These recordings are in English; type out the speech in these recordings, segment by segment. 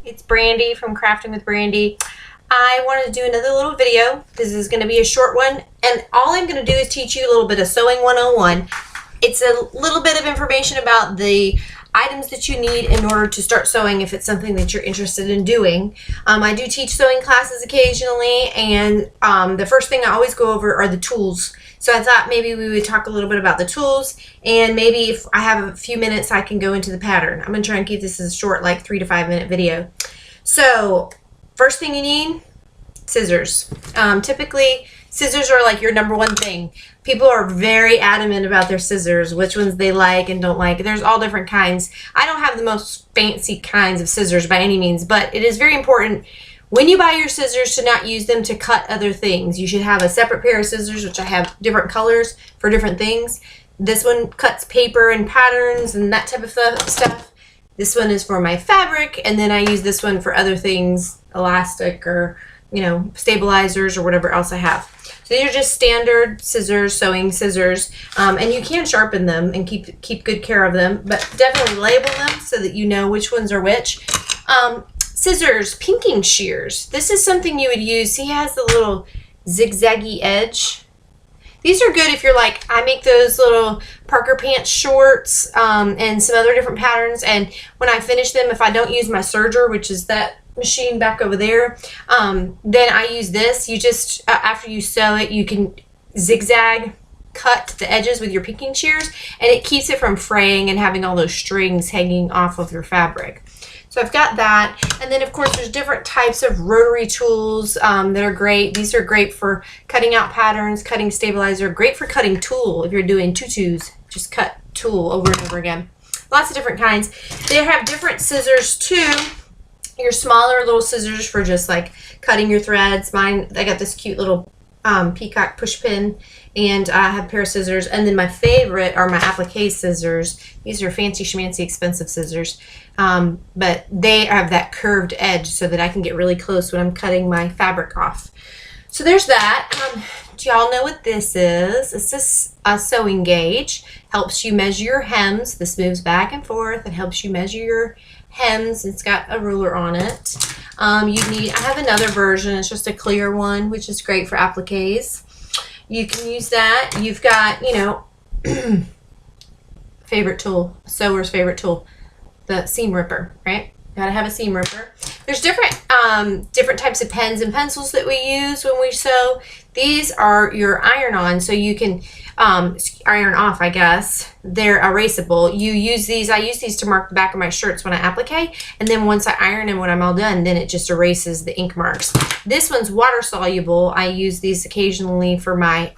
It's Brandy from Crafting with Brandy. I wanted to do another little video. This is going to be a short one, and all I'm going to do is teach you a little bit of Sewing 101. It's a little bit of information about the items that you need in order to start sewing if it's something that you're interested in doing. I do teach sewing classes occasionally, and the first thing I always go over are the tools. So I thought maybe we would talk a little bit about the tools, and maybe if I have a few minutes I can go into the pattern. I'm going to try and keep this as a short, like 3 to 5 minute video. So first thing you need, scissors. Typically scissors are like your #1 thing. People are very adamant about their scissors, which ones they like and don't like. There's all different kinds. I don't have the most fancy kinds of scissors by any means, but it is very important when you buy your scissors to not use them to cut other things. You should have a separate pair of scissors, which I have different colors for different things. This one cuts paper and patterns and that type of stuff. This one is for my fabric, and then I use this one for other things, elastic or, you know, stabilizers or whatever else I have. So these are just standard scissors, sewing scissors, and you can sharpen them and keep good care of them, but definitely label them so that you know which ones are which. Scissors, pinking shears. This is something you would use. See, it has the little zigzaggy edge. These are good if you're like, I make those little Parker pants shorts and some other different patterns, and when I finish them, if I don't use my serger, which is that machine back over there, then I use this. You just, after you sew it, you can zigzag cut the edges with your pinking shears, and it keeps it from fraying and having all those strings hanging off of your fabric. So I've got that, and then of course there's different types of rotary tools that are great. These are great for cutting out patterns, cutting stabilizer, great for cutting tulle. If you're doing tutus, just cut tulle over and over again. Lots of different kinds. They have different scissors too. Your smaller little scissors for just like cutting your threads. Mine, I got this cute little peacock push pin, and I have a pair of scissors. And then my favorite are my applique scissors. These are fancy schmancy expensive scissors, but they have that curved edge so that I can get really close when I'm cutting my fabric off. So there's that. Do y'all know what this is? It's just a sewing gauge. Helps you measure your hems. This moves back and forth. It helps you measure your hems. It's got a ruler on it. I have another version. It's just a clear one, which is great for appliques. You can use that. You've got, you know, favorite tool, sewer's favorite tool, the seam ripper, right? Gotta have a seam ripper. There's different types of pens and pencils that we use when we sew. These are your iron-on, so you can iron off, I guess. They're erasable. You use these. I use these to mark the back of my shirts when I applique, and then once I iron them when I'm all done, then it just erases the ink marks. This one's water soluble. I use these occasionally for my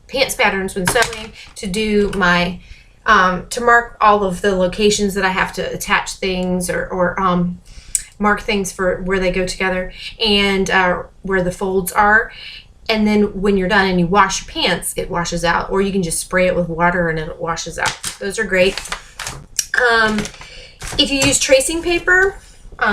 pants patterns when sewing, to do my to mark all of the locations that I have to attach things or mark things for where they go together, and where the folds are. And then when you're done and you wash your pants, it washes out, or you can just spray it with water and it washes out. Those are great. If you use tracing paper,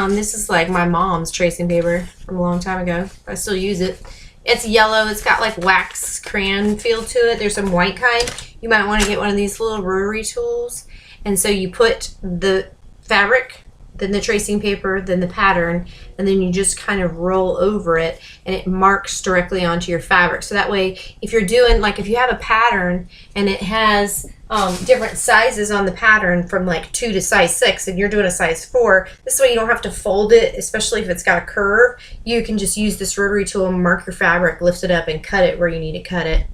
this is like my mom's tracing paper from a long time ago. I still use it. It's yellow. It's got like wax crayon feel to it. There's some white kind. You might want to get one of these little rotary tools. And so you put the fabric, then the tracing paper, then the pattern, and then you just kind of roll over it, and it marks directly onto your fabric. So that way, if you're doing, like if you have a pattern and it has different sizes on the pattern from like 2 to size 6, and you're doing a size 4, this way you don't have to fold it, especially if it's got a curve. You can just use this rotary tool and mark your fabric, lift it up, and cut it where you need to cut it.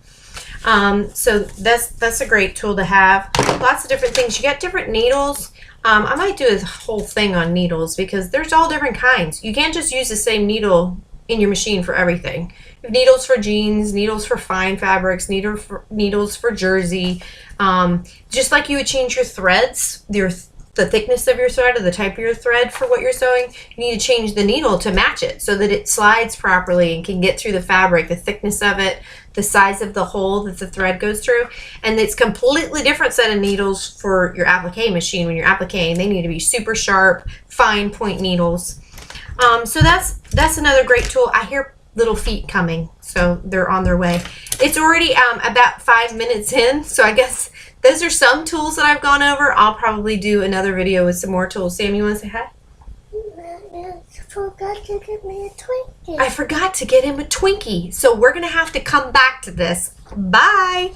So that's a great tool to have. Lots of different things. You got different needles. I might do a whole thing on needles because there's all different kinds. You can't just use the same needle in your machine for everything. You have needles for jeans, needles for fine fabrics, needles for jersey. Just like you would change your threads, the thickness of your thread or the type of your thread for what you're sewing, you need to change the needle to match it so that it slides properly and can get through the fabric, the thickness of it, the size of the hole that the thread goes through. And it's completely different set of needles for your applique machine. When you're appliquing, they need to be super sharp, fine point needles. So that's another great tool. I hear little feet coming, so they're on their way. It's already about 5 minutes in, so I guess those are some tools that I've gone over. I'll probably do another video with some more tools. Sam, you want to say hi? forgot to get me a Twinkie. I forgot to get him a Twinkie. So we're going to have to come back to this. Bye.